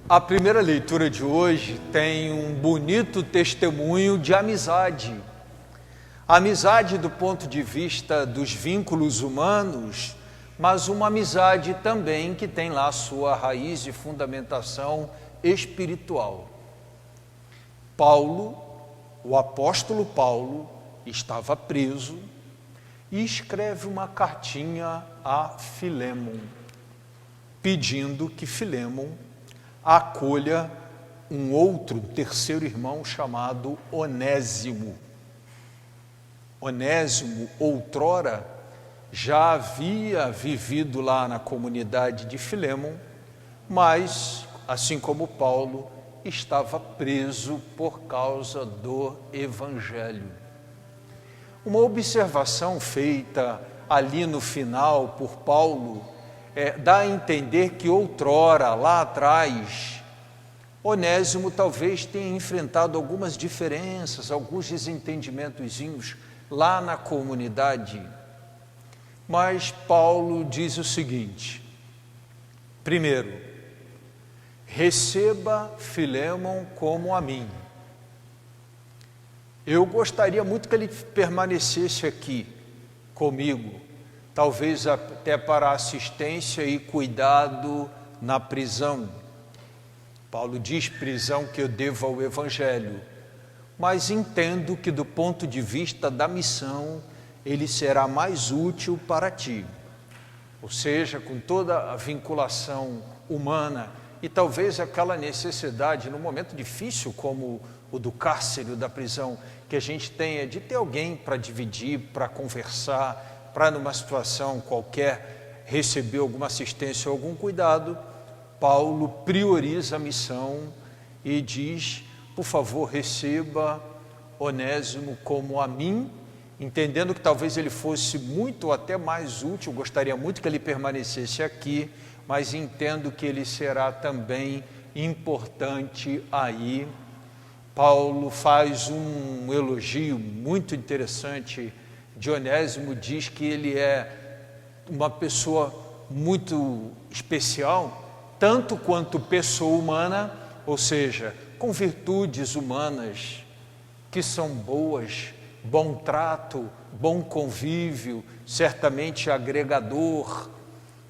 A primeira leitura de hoje tem um bonito testemunho de amizade. Amizade do ponto de vista dos vínculos humanos, mas uma amizade também que tem lá sua raiz e fundamentação espiritual. Paulo, o apóstolo Paulo, estava preso e escreve uma cartinha a Filémon, pedindo que Filémon acolha um terceiro irmão chamado Onésimo. Onésimo, outrora, já havia vivido lá na comunidade de Filémon, mas, assim como Paulo, estava preso por causa do Evangelho. Uma observação feita ali no final por Paulo dá a entender que outrora, lá atrás, Onésimo talvez tenha enfrentado algumas diferenças, alguns desentendimentozinhos lá na comunidade. Mas Paulo diz o seguinte: primeiro, receba Filémon como a mim. Eu gostaria muito que ele permanecesse aqui comigo, talvez até para assistência e cuidado na prisão. Paulo diz prisão que eu devo ao Evangelho, mas entendo que do ponto de vista da missão, ele será mais útil para ti. Ou seja, com toda a vinculação humana e talvez aquela necessidade, num momento difícil como o do cárcere, da prisão, que a gente tenha de ter alguém para dividir, para conversar, para numa situação qualquer receber alguma assistência ou algum cuidado. Paulo prioriza a missão e diz: por favor, receba Onésimo como a mim, entendendo que talvez ele fosse muito até mais útil, gostaria muito que ele permanecesse aqui, mas entendo que ele será também importante aí. Paulo faz um elogio muito interessante de Onésimo, diz que ele é uma pessoa muito especial, tanto quanto pessoa humana, ou seja, com virtudes humanas que são boas, bom trato, bom convívio, certamente agregador,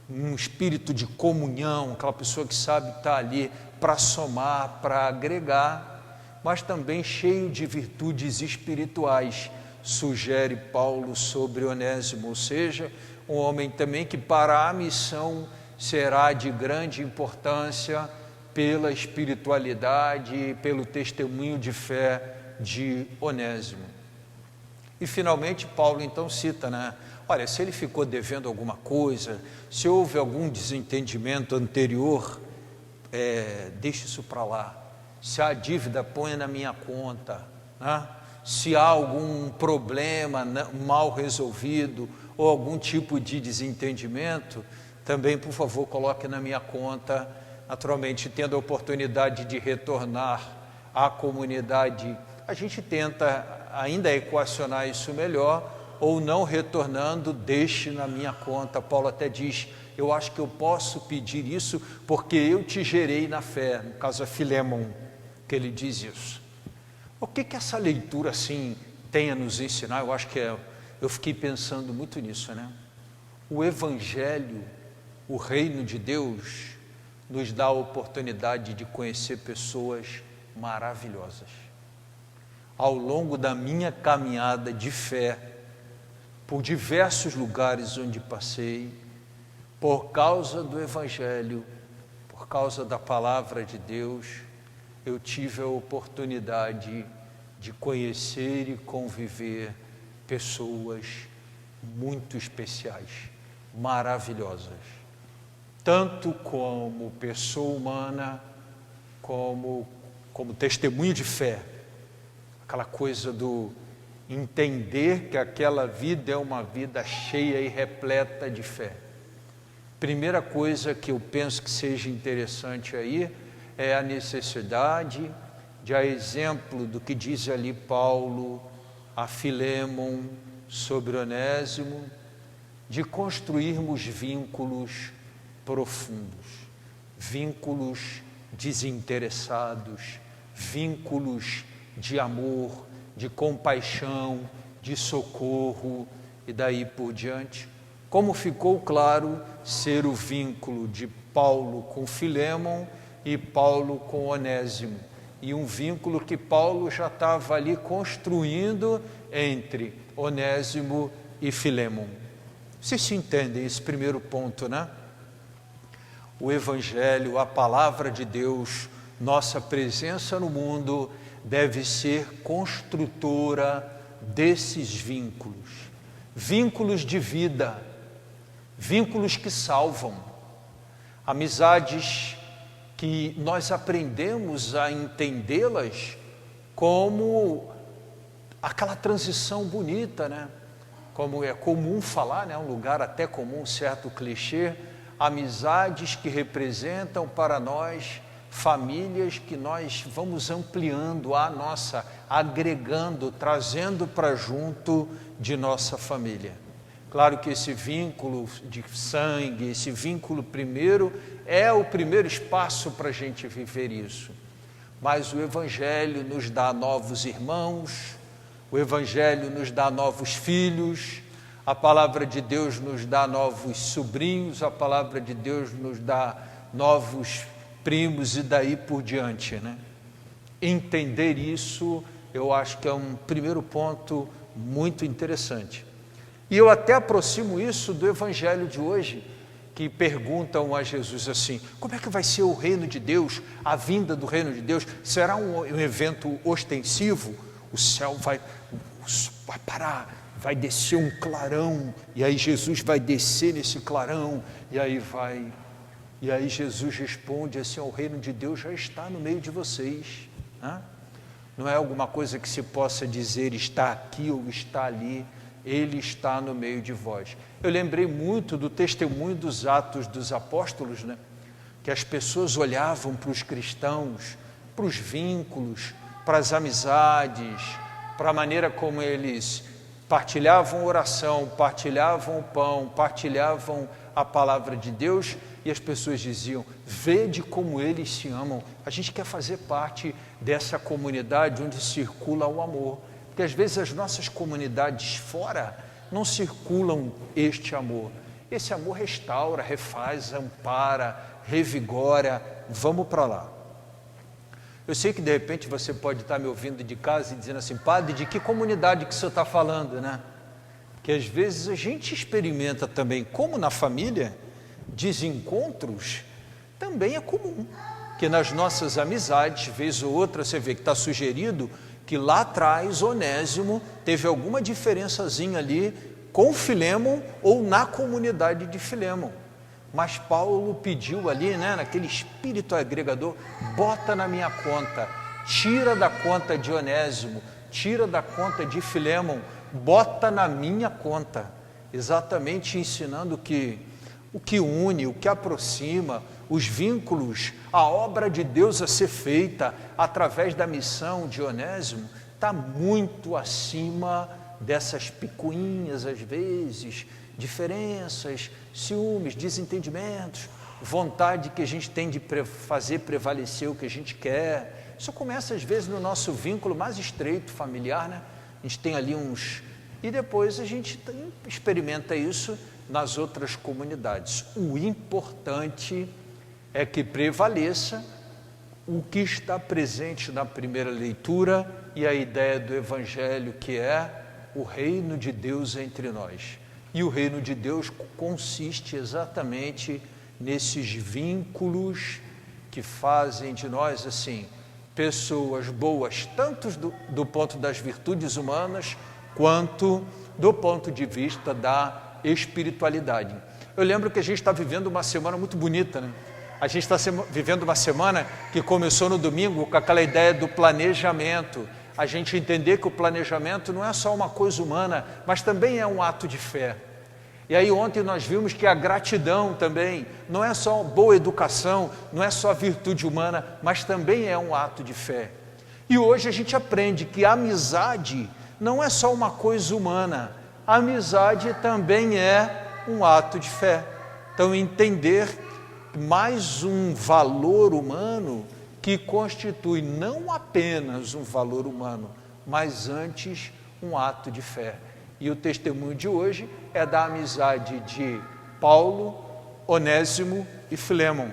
um espírito de comunhão, aquela pessoa que sabe estar ali para somar, para agregar, mas também cheio de virtudes espirituais, sugere Paulo sobre Onésimo, ou seja, um homem também que para a missão será de grande importância pela espiritualidade, pelo testemunho de fé de Onésimo. E finalmente Paulo então cita, olha, se ele ficou devendo alguma coisa, se houve algum desentendimento anterior, deixe isso para lá. Se há dívida, ponha na minha conta, Se há algum problema mal resolvido ou algum tipo de desentendimento, também, por favor, coloque na minha conta. Naturalmente, tendo a oportunidade de retornar à comunidade, a gente tenta ainda equacionar isso melhor, ou não retornando, deixe na minha conta. Paulo até diz: eu acho que eu posso pedir isso porque eu te gerei na fé, no caso é Filémon que ele diz isso. O que essa leitura assim tem a nos ensinar? Eu acho que eu fiquei pensando muito nisso, O Evangelho, o reino de Deus, nos dá a oportunidade de conhecer pessoas maravilhosas. Ao longo da minha caminhada de fé, por diversos lugares onde passei, por causa do Evangelho, por causa da palavra de Deus, eu tive a oportunidade de conhecer e conviver pessoas muito especiais, maravilhosas, tanto como pessoa humana, como testemunho de fé, aquela coisa do entender que aquela vida é uma vida cheia e repleta de fé. Primeira coisa que eu penso que seja interessante aí é a necessidade de, a exemplo do que diz ali Paulo a Filémon sobre Onésimo, de construirmos vínculos profundos, vínculos desinteressados, vínculos de amor, de compaixão, de socorro e daí por diante. Como ficou claro ser o vínculo de Paulo com Filémon e Paulo com Onésimo, e um vínculo que Paulo já estava ali construindo entre Onésimo e Filémon. Vocês se entendem esse primeiro ponto, né? O Evangelho, a palavra de Deus, nossa presença no mundo deve ser construtora desses vínculos, vínculos de vida, vínculos que salvam, amizades que nós aprendemos a entendê-las como aquela transição bonita, né? Como é comum falar, né? Um lugar até comum, um certo clichê, amizades que representam para nós famílias que nós vamos ampliando a nossa, agregando, trazendo para junto de nossa família. Claro que esse vínculo de sangue, esse vínculo primeiro, é o primeiro espaço para a gente viver isso. Mas o Evangelho nos dá novos irmãos, o Evangelho nos dá novos filhos, a palavra de Deus nos dá novos sobrinhos, a palavra de Deus nos dá novos primos e daí por diante, né? Entender isso, eu acho que é um primeiro ponto muito interessante. E eu até aproximo isso do Evangelho de hoje, que perguntam a Jesus assim: como é que vai ser o reino de Deus, a vinda do reino de Deus? Será um evento ostensivo? O céu vai parar, vai descer um clarão, e aí Jesus vai descer nesse clarão, e aí Jesus responde assim: o reino de Deus já está no meio de vocês, né? Não é alguma coisa que se possa dizer está aqui ou está ali, Ele está no meio de vós. Eu lembrei muito do testemunho dos Atos dos Apóstolos, né? Que as pessoas olhavam para os cristãos, para os vínculos, para as amizades, para a maneira como eles partilhavam oração, partilhavam o pão, partilhavam a palavra de Deus, e as pessoas diziam: vede como eles se amam. A gente quer fazer parte dessa comunidade onde circula o amor, porque às vezes as nossas comunidades fora não circulam este amor. Esse amor restaura, refaz, ampara, revigora. Vamos para lá. Eu sei que de repente você pode estar me ouvindo de casa e dizendo assim: padre, de que comunidade que o senhor está falando, né? Que às vezes a gente experimenta também, como na família, desencontros, também é comum. Que nas nossas amizades, vez ou outra, você vê que está sugerido que lá atrás Onésimo teve alguma diferençazinha ali com Filémon ou na comunidade de Filémon. Mas Paulo pediu ali, né, naquele espírito agregador: bota na minha conta, tira da conta de Onésimo, tira da conta de Filémon, bota na minha conta. Exatamente ensinando que o que une, o que aproxima, os vínculos, a obra de Deus a ser feita através da missão de Onésimo, está muito acima dessas picuinhas, às vezes, diferenças, ciúmes, desentendimentos, vontade que a gente tem de fazer prevalecer o que a gente quer. Isso começa às vezes no nosso vínculo mais estreito, familiar, né? A gente tem ali uns... E depois a gente experimenta isso nas outras comunidades. O importante é que prevaleça o que está presente na primeira leitura e a ideia do Evangelho, que é o reino de Deus entre nós. E o reino de Deus consiste exatamente nesses vínculos que fazem de nós, assim, pessoas boas, tanto do ponto das virtudes humanas, quanto do ponto de vista da espiritualidade. Eu lembro que a gente está vivendo uma semana muito bonita, né? A gente está vivendo uma semana que começou no domingo com aquela ideia do planejamento. A gente entender que o planejamento não é só uma coisa humana, mas também é um ato de fé. E aí ontem nós vimos que a gratidão também não é só boa educação, não é só virtude humana, mas também é um ato de fé. E hoje a gente aprende que a amizade não é só uma coisa humana, a amizade também é um ato de fé. Então entender mais um valor humano que constitui não apenas um valor humano, mas antes um ato de fé. E o testemunho de hoje é da amizade de Paulo, Onésimo e Filémon.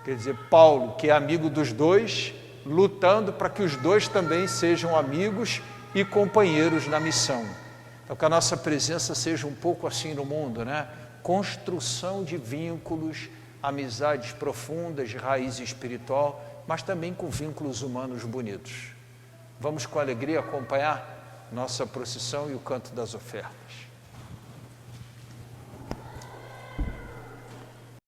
Quer dizer, Paulo, que é amigo dos dois, lutando para que os dois também sejam amigos e companheiros na missão. Então, que a nossa presença seja um pouco assim no mundo, né? Construção de vínculos, amizades profundas, de raiz espiritual, mas também com vínculos humanos bonitos. Vamos com alegria acompanhar nossa procissão e o canto das ofertas.